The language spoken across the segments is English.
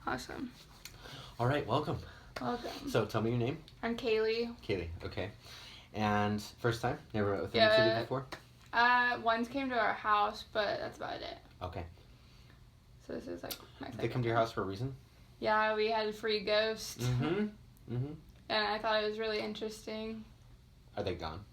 Awesome. All right, welcome. Welcome. So tell me your name. I'm Kaylee. Kaylee, okay. And first time? Never met with any Yeah. kid before? Once came to our house, but that's about it. Okay. So this is like my Did they come to your house for a reason? Yeah, we had a free ghost. Mm-hmm. Mm-hmm. And I thought it was really interesting. Are they gone?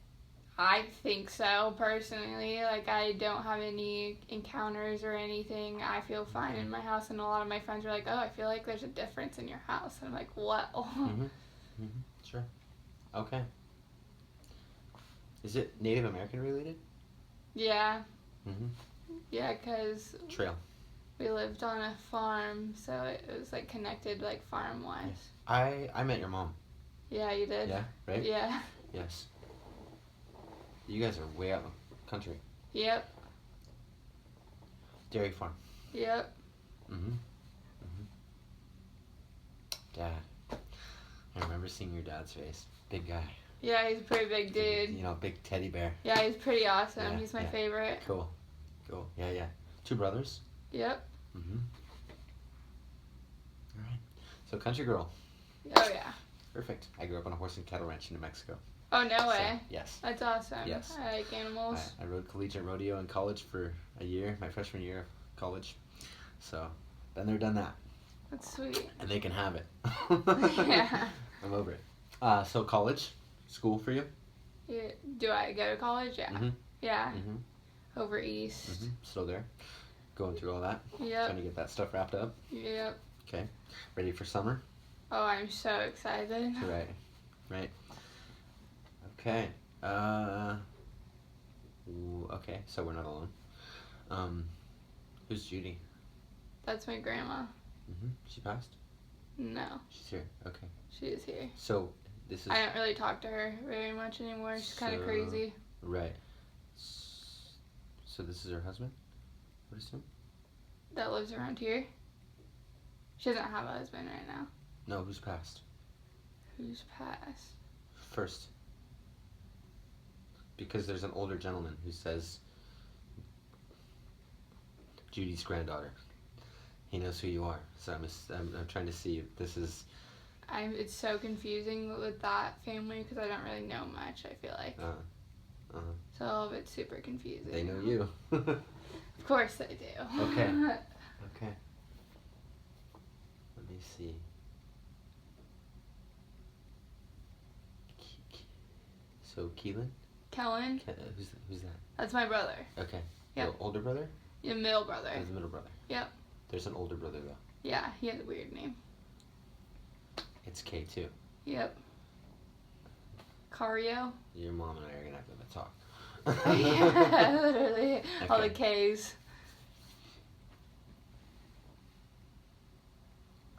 I think so, personally. Like, I don't have any encounters or anything. I feel fine in my house, and a lot of my friends are like, oh, I feel like there's a difference in your house. And I'm like, what? Mm-hmm. Mm-hmm. Sure. Okay. Is it Native American related? Yeah. Mm-hmm. Yeah, because Trail. we lived on a farm, so it was, like, connected, like, farm-wise. Yeah. I met your mom. Yeah, you did. Yeah, right? Yeah. Yes. You guys are way out in the country. Yep. Dairy farm. Yep. Mm-hmm. Mm-hmm. Dad. I remember seeing your dad's face. Big guy. Yeah, he's a pretty big dude. You know, big teddy bear. Yeah, he's pretty awesome. Yeah, He's my favorite. Cool. Cool. Yeah, yeah. 2 brothers? Yep. Mm-hmm. All right. So, country girl. Oh, yeah. Perfect. I grew up on a horse and cattle ranch in New Mexico. Oh, no way. So, yes. That's awesome. Yes. I like animals. I rode collegiate rodeo in college for a year, my freshman year of college. So, been there, done that. That's sweet. And they can have it. Yeah. I'm over it. So, college, school for you? Yeah. Do I go to college? Yeah. Mm-hmm. Yeah. Mm-hmm. Over east. Mm-hmm. Still there. Going through all that. Yep. Trying to get that stuff wrapped up. Yep. Okay. Ready for summer? Oh, I'm so excited. Right. Right. Okay. Okay, so we're not alone. Who's Judy? That's my grandma. Mm-hmm. She passed? No. She's here. Okay. She is here. So, this is... I don't really talk to her very much anymore. She's kind of crazy. Right. So this is her husband? What is him? That lives around here. She doesn't have a husband right now. No, who's passed? Who's passed? First. Because there's an older gentleman who says Judy's granddaughter. He knows who you are. So I'm trying to see if this is... It's so confusing with that family because I don't really know much, I feel like. So all of it's super confusing. They know you. Of course they do. Okay. Okay. Let me see. So Keelan? Kellen? Who's that? That's my brother. Okay. Yep. The older brother? Your middle brother. Or the middle brother? Yep. There's an older brother though. Yeah, he has a weird name. It's K too. Yep. Cario? Your mom and I are gonna have to talk. Yeah, literally. Okay. All the K's.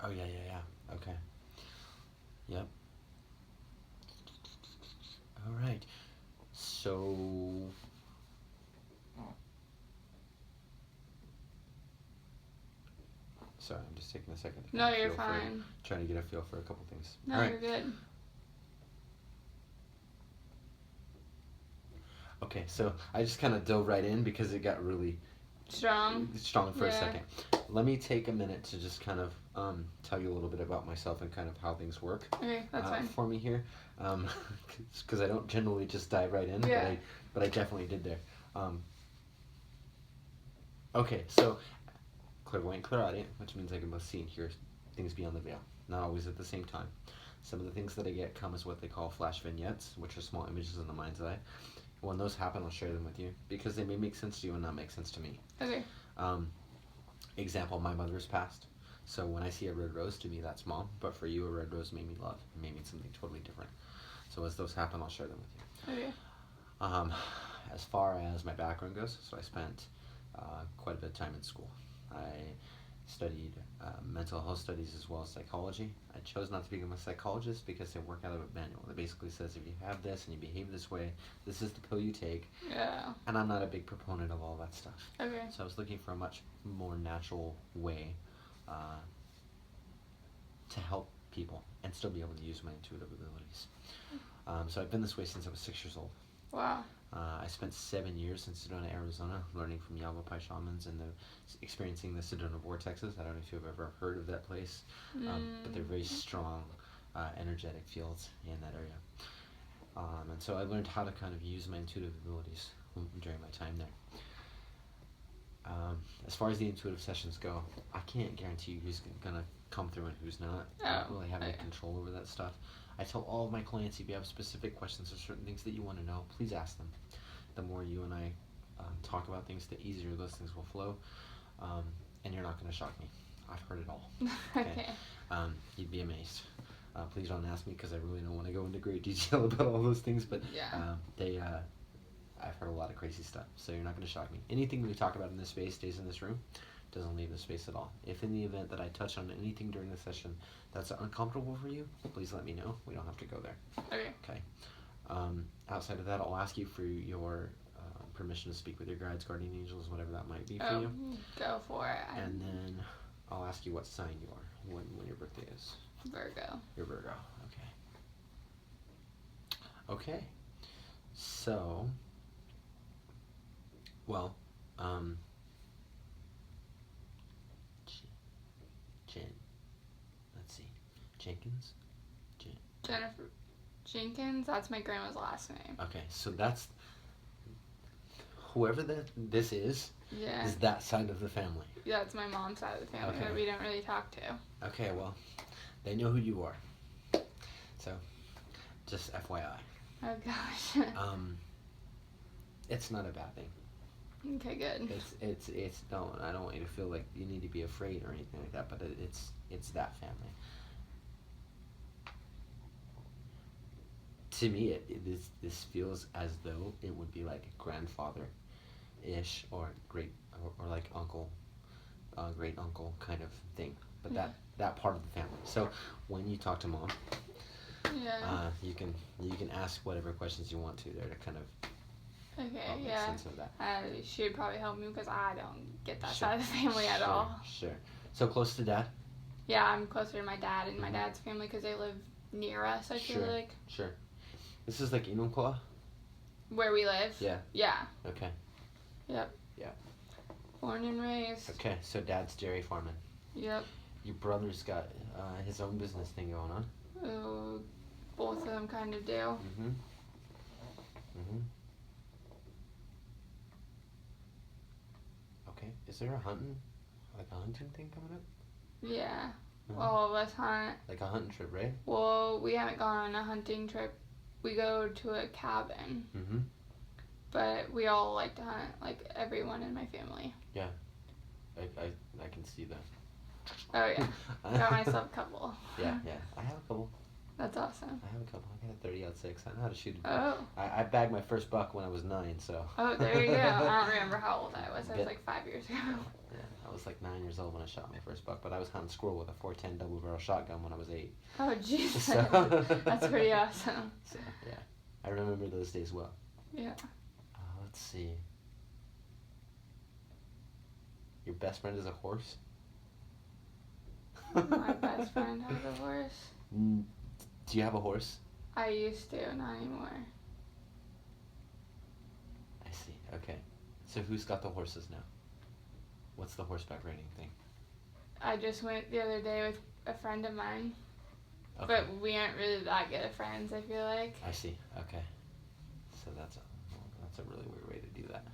Oh yeah. Okay. Yep. All right. So. Sorry, I'm just taking a second. No, you're fine. Trying to get a feel for a couple things. No, All right. you're good. Okay, so I just kind of dove right in because it got really Strong for a second. Let me take a minute to just kind of tell you a little bit about myself and kind of how things work. Okay, that's fine. For me here, because I don't generally just dive right in, Yeah. but I definitely did there. Okay, so clairvoyant, clairaudient, which means I can both see and hear things beyond the veil, not always at the same time. Some of the things that I get come as what they call flash vignettes, which are small images in the mind's eye. When those happen, I'll share them with you because they may make sense to you and not make sense to me. Okay. Example, my mother's passed. So when I see a red rose, to me that's mom, but for you a red rose may mean love. It may mean something totally different. So as those happen, I'll share them with you. Okay. As far as my background goes, so I spent quite a bit of time in school. I studied mental health studies as well as psychology. I chose not to become a psychologist because they work out of a manual that basically says if you have this and you behave this way, this is the pill you take. Yeah. And I'm not a big proponent of all that stuff. Okay. So I was looking for a much more natural way to help people and still be able to use my intuitive abilities. So I've been this way since I was 6 years old. Wow. I spent 7 years in Sedona, Arizona, learning from Yavapai shamans and experiencing the Sedona vortexes. I don't know if you've ever heard of that place, but they're very strong, energetic fields in that area. And so I learned how to kind of use my intuitive abilities during my time there. As far as the intuitive sessions go, I can't guarantee you who's going to come through and who's not. I don't really have any control over that stuff. I tell all of my clients, if you have specific questions or certain things that you want to know, please ask them. The more you and I talk about things, the easier those things will flow. And you're not going to shock me. I've heard it all. Okay. You'd be amazed. Please don't ask me because I really don't want to go into great detail about all those things, but I've heard a lot of crazy stuff, so you're not going to shock me. Anything we talk about in this space stays in this room, doesn't leave the space at all. If in the event that I touch on anything during the session that's uncomfortable for you, please let me know. We don't have to go there. Okay. Outside of that, I'll ask you for your permission to speak with your guides, guardian angels, whatever that might be for you. Go for it. And then I'll ask you what sign you are, when your birthday is. Virgo. You're Virgo. Okay. So, well, let's see, Jenkins? Jennifer Jenkins, that's my grandma's last name. Okay, so that's, whoever this is Yeah. that side of the family. Yeah, it's my mom's side of the family that we don't really talk to. Okay, well, they know who you are. So, just FYI. Oh gosh. It's not a bad thing. Okay, good. It's I don't want you to feel like you need to be afraid or anything like that, but it's that family. To me, this feels as though it would be like grandfather-ish or great or like uncle, great uncle kind of thing. But that part of the family. So when you talk to mom, you can ask whatever questions you want to there to kind of. Okay, make sense of that. She would probably help me because I don't get that side of the family at all. Sure. So close to dad? Yeah, I'm closer to my dad and my dad's family because they live near us, I feel like. Sure. This is like Enumclaw? Where we live? Yeah. Yeah. Okay. Yep. Yeah. Born and raised. Okay, so dad's dairy farming. Yep. Your brother's got his own business thing going on. Both of them kind of do. Mm-hmm. Okay. Is there a hunting thing coming up? Yeah. All of us hunt. Like a hunting trip, right? Well, we haven't gone on a hunting trip. We go to a cabin. Mm-hmm. But we all like to hunt, like everyone in my family. Yeah. I can see that. Oh, yeah. Got myself a couple. Yeah. I have a couple. That's awesome. I have a couple. I got a 30-06. I know how to shoot a Oh. I bagged my first buck when I was 9, so. Oh, there you go. I don't remember how old I was. I was like 5 years ago. Yeah, I was like 9 years old when I shot my first buck, but I was hunting squirrel with a 410 double barrel shotgun when I was 8. Oh, Jesus. So That's pretty awesome. So, yeah. I remember those days well. Yeah. Let's see. Your best friend is a horse? My best friend has a horse. Do you have a horse? I used to, not anymore. I see. Okay. So who's got the horses now? What's the horseback riding thing? I just went the other day with a friend of mine. Okay. But we aren't really that good of friends, I feel like. I see. Okay. So that's a really weird way to do that.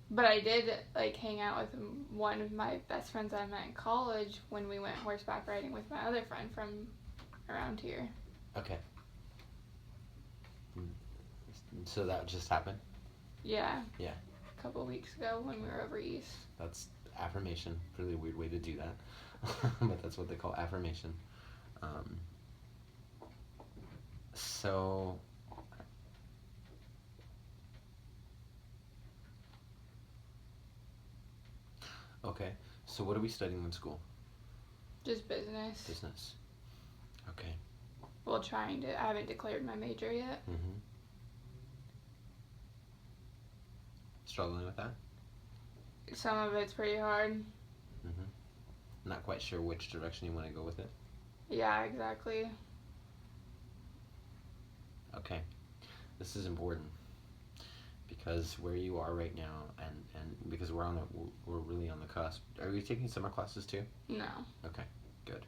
But I did, like, hang out with one of my best friends I met in college when we went horseback riding with my other friend from around here. Okay. So that just happened? Yeah. Yeah. A couple weeks ago when we were over east. That's affirmation. Really weird way to do that. But that's what they call affirmation. So... Okay, so what are we studying in school? Just business. Business. Okay. Well, I haven't declared my major yet. Mm-hmm. Struggling with that? Some of it's pretty hard. Mm-hmm. Not quite sure which direction you want to go with it? Yeah, exactly. Okay, this is important because where you are right now, and because we're really on the cusp. Are you taking summer classes too? No. Okay, good.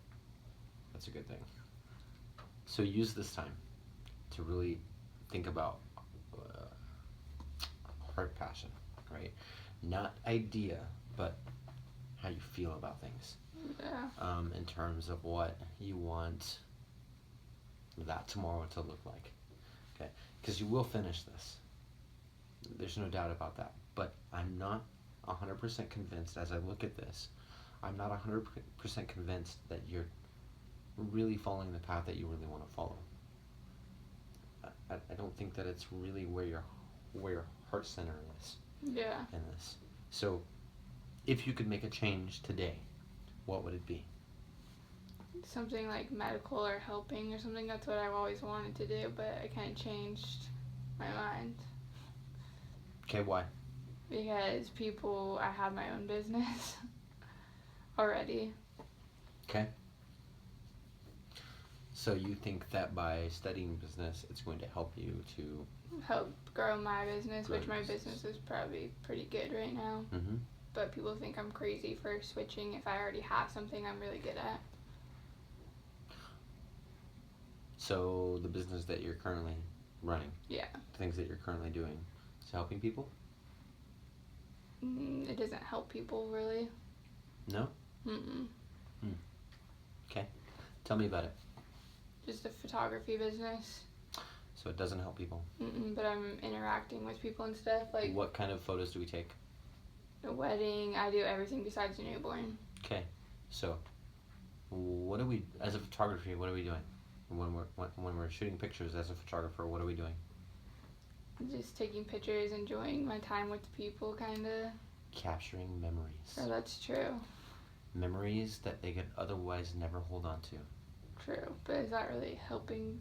That's a good thing. So use this time to really think about heart passion, right? Not idea, but how you feel about things. Yeah. In terms of what you want that tomorrow to look like. Okay, because you will finish this. There's no doubt about that. But I'm not 100% convinced as I look at this. I'm not 100% convinced that you're really following the path that you really want to follow. I don't think that it's really where your heart center is Yeah. in this. So, if you could make a change today, what would it be? Something like medical or helping or something. That's what I've always wanted to do, but I kind of changed my mind. Okay, why? Because I have my own business already. Okay. So you think that by studying business, it's going to help you to Help grow my business, grow which your my business. business is probably pretty good right now. Mm-hmm. But people think I'm crazy for switching if I already have something I'm really good at. So the business that you're currently running, Yeah. the things that you're currently doing, is helping people? It doesn't help people really. No? Mm-mm. Okay. Tell me about it. Just a photography business. So it doesn't help people. But I'm interacting with people and stuff. Like What kind of photos do we take? a wedding, I do everything besides a newborn. Okay. So what are we, as a photography, what are we doing? When we're shooting pictures as a photographer, what are we doing? Just taking pictures, enjoying my time with the people, kind of. Capturing memories. Oh, that's true. Memories that they could otherwise never hold on to. True. But is that really helping?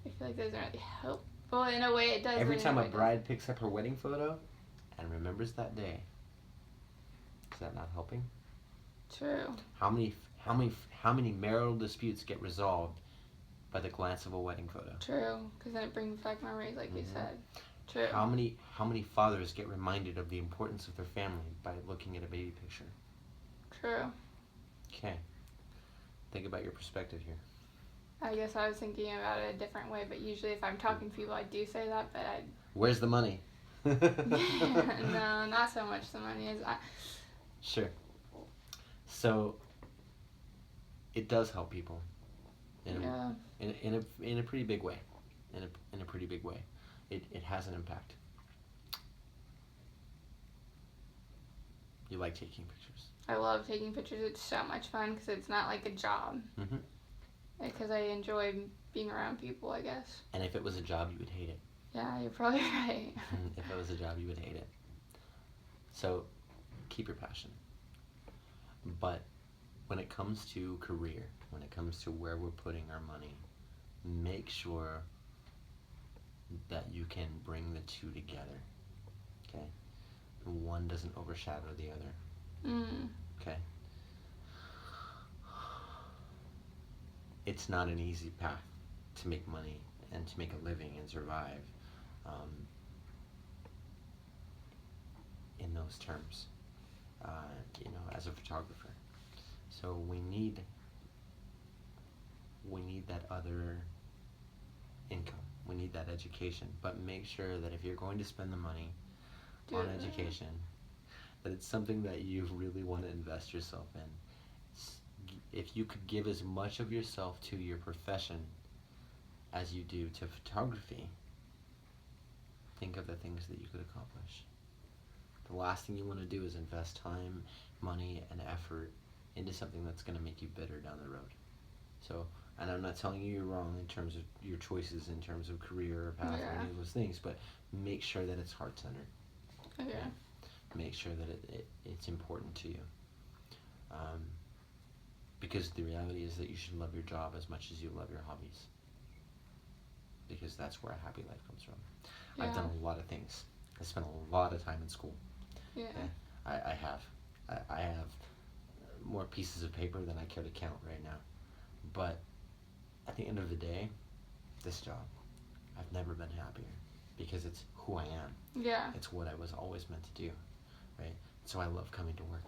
I feel like that doesn't really help. Well, in a way it does. Every time a bride picks up her wedding photo and remembers that day, is that not helping? True. How many marital disputes get resolved by the glance of a wedding photo? True. Because then it brings back memories, like you said. True. How many fathers get reminded of the importance of their family by looking at a baby picture? True. Okay. Think about your perspective here. I guess I was thinking about it a different way, but usually if I'm talking to people, I do say that, but I... Where's the money? No, not so much the money is... Sure. So, it does help people. In a pretty big way. In a pretty big way. It has an impact. You like taking pictures. I love taking pictures. It's so much fun because it's not like a job. Mm-hmm. Because I enjoy being around people, I guess. And if it was a job, you would hate it. Yeah, you're probably right. If it was a job, you would hate it. So, keep your passion. But when it comes to career, when it comes to where we're putting our money, make sure that you can bring the two together. Okay? One doesn't overshadow the other. Okay? It's not an easy path to make money and to make a living and survive in those terms, as a photographer. So we need that other income. We need that education. But make sure that if you're going to spend the money on education, that it's something that you really want to invest yourself in. If you could give as much of yourself to your profession as you do to photography, think of the things that you could accomplish. The last thing you want to do is invest time, money, and effort into something that's going to make you bitter down the road. So, and I'm not telling you you're wrong in terms of your choices, in terms of career or path or any of those things, but make sure that it's heart-centered. Okay. Make sure that it's important to you. Because the reality is that you should love your job as much as you love your hobbies. Because that's where a happy life comes from. Yeah. I've done a lot of things. I spent a lot of time in school. Yeah. I have more pieces of paper than I care to count right now. But at the end of the day, this job, I've never been happier because it's who I am. Yeah. It's what I was always meant to do, right? So I love coming to work.